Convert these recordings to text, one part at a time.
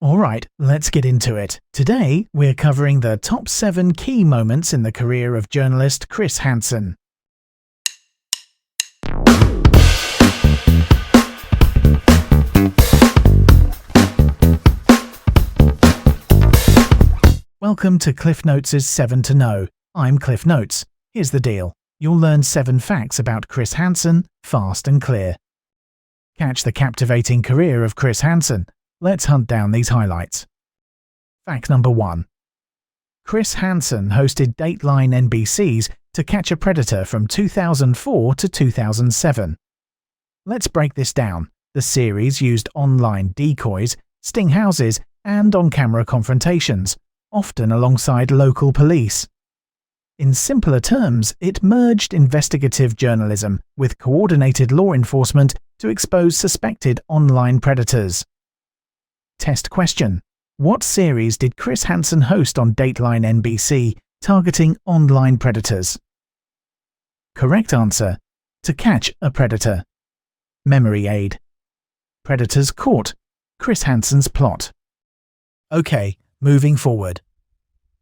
Alright, let's get into it. Today, we're covering the top 7 key moments in the career of journalist Chris Hansen. Welcome to Cliff Notes' 7 to Know. I'm Cliff Notes. Here's the deal. You'll learn 7 facts about Chris Hansen, fast and clear. Catch the captivating career of Chris Hansen. Let's hunt down these highlights. Fact number 1. Chris Hansen hosted Dateline NBC's To Catch a Predator from 2004 to 2007. Let's break this down. The series used online decoys, sting houses, and on-camera confrontations, often alongside local police. In simpler terms, it merged investigative journalism with coordinated law enforcement to expose suspected online predators. Test question. What series did Chris Hansen host on Dateline NBC targeting online predators? Correct answer. To Catch a Predator. Memory aid. Predators Caught. Chris Hansen's plot. Okay, moving forward.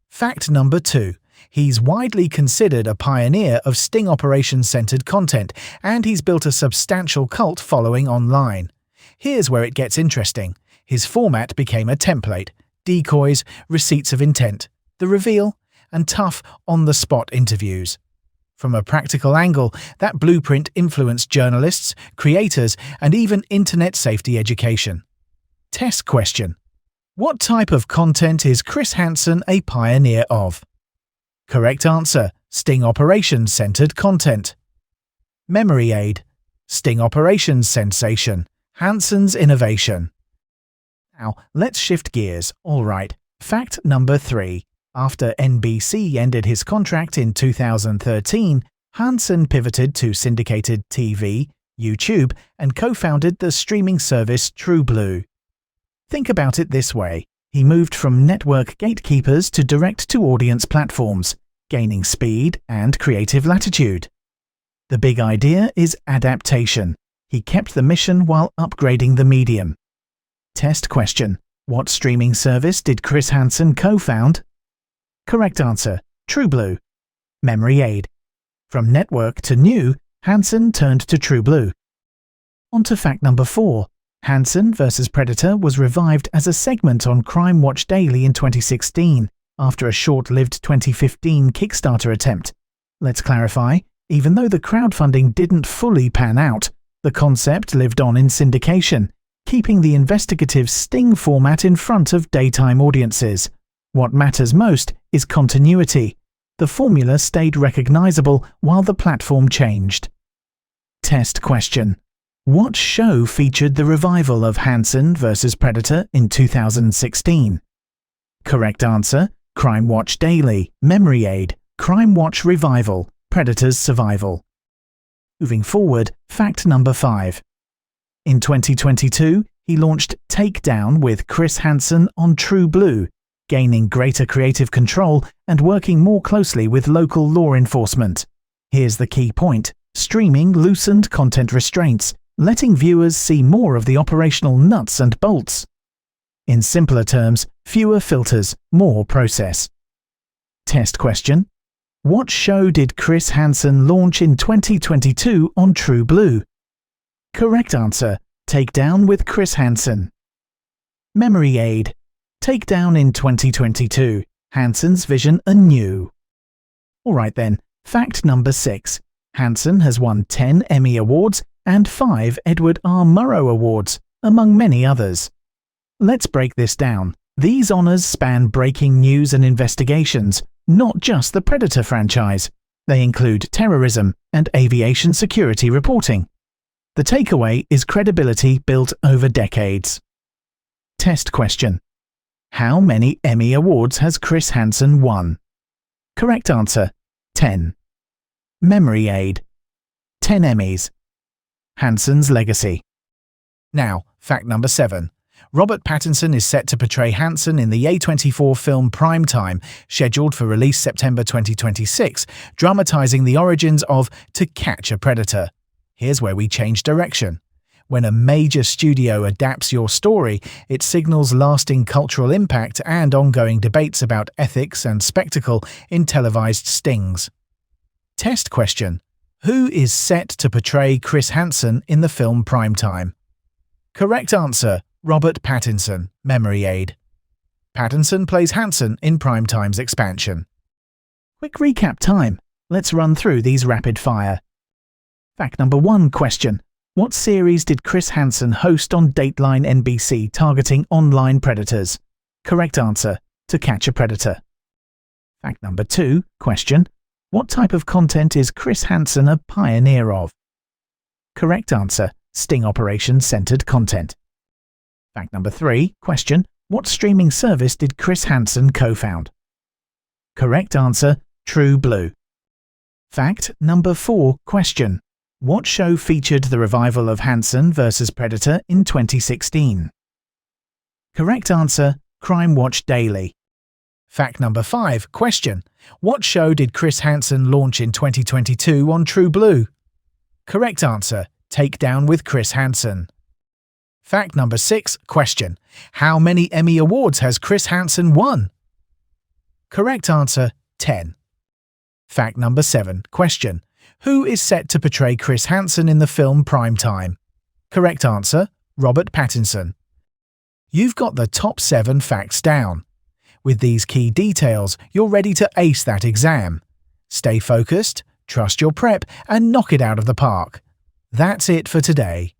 Fact number 2. He's widely considered a pioneer of sting operation-centered content, and he's built a substantial cult following online. Here's where it gets interesting. His format became a template: decoys, receipts of intent, the reveal, and tough, on-the-spot interviews. From a practical angle, that blueprint influenced journalists, creators, and even internet safety education. Test question. What type of content is Chris Hansen a pioneer of? Correct answer. Sting operations-centered content. Memory aid. Sting operations sensation. Hansen's innovation. Now, let's shift gears. Alright, fact number 3. After NBC ended his contract in 2013, Hansen pivoted to syndicated TV, YouTube, and co-founded the streaming service TrueBlue. Think about it this way. He moved from network gatekeepers to direct-to-audience platforms, gaining speed and creative latitude. The big idea is adaptation. He kept the mission while upgrading the medium. Test question. What streaming service did Chris Hansen co-found? Correct answer. TrueBlue. Memory aid. From network to new, Hansen turned to TrueBlue. On to fact number 4. Hansen vs. Predator was revived as a segment on Crime Watch Daily in 2016, after a short-lived 2015 Kickstarter attempt. Let's clarify, even though the crowdfunding didn't fully pan out, the concept lived on in syndication, keeping the investigative sting format in front of daytime audiences. What matters most is continuity. The formula stayed recognizable while the platform changed. Test question. What show featured the revival of Hansen vs. Predator in 2016? Correct answer. Crime Watch Daily, Memory Aid, Crime Watch Revival, Predator's Survival. Moving forward, fact number 5. In 2022, he launched Takedown with Chris Hansen on TrueBlue, gaining greater creative control and working more closely with local law enforcement. Here's the key point. Streaming loosened content restraints, letting viewers see more of the operational nuts and bolts. In simpler terms, fewer filters, more process. Test question. What show did Chris Hansen launch in 2022 on TrueBlue? Correct answer. Takedown with Chris Hansen. Memory aid. Takedown in 2022. Hansen's vision anew. Alright then, fact number 6. Hansen has won 10 Emmy Awards and 5 Edward R. Murrow Awards, among many others. Let's break this down. These honors span breaking news and investigations, not just the Predator franchise. They include terrorism and aviation security reporting. The takeaway is credibility built over decades. Test question. How many Emmy Awards has Chris Hansen won? Correct answer. 10. Memory aid. 10 Emmys. Hansen's legacy. Now, fact number 7. Robert Pattinson is set to portray Hansen in the A24 film Primetime, scheduled for release September 2026, dramatizing the origins of To Catch a Predator. Here's where we change direction. When a major studio adapts your story, it signals lasting cultural impact and ongoing debates about ethics and spectacle in televised stings. Test question. Who is set to portray Chris Hansen in the film Primetime? Correct answer, Robert Pattinson, memory aid. Pattinson plays Hansen in Primetime's expansion. Quick recap time. Let's run through these rapid fire. Fact number 1 question. What series did Chris Hansen host on Dateline NBC targeting online predators? Correct answer, To Catch a Predator. Fact number 2 question. What type of content is Chris Hansen a pioneer of? Correct answer, sting operation-centered content. Fact number 3 question. What streaming service did Chris Hansen co-found? Correct answer, True Blue. Fact number 4 question. What show featured the revival of Hansen vs. Predator in 2016? Correct answer, Crime Watch Daily. Fact number 5 question. What show did Chris Hansen launch in 2022 on True Blue? Correct answer, Takedown with Chris Hansen. Fact number 6 question. How many Emmy Awards has Chris Hansen won? Correct answer, 10. Fact number 7 question. Who is set to portray Chris Hansen in the film Primetime? Correct answer, Robert Pattinson. You've got the top 7 facts down. With these key details, you're ready to ace that exam. Stay focused, trust your prep, and knock it out of the park. That's it for today.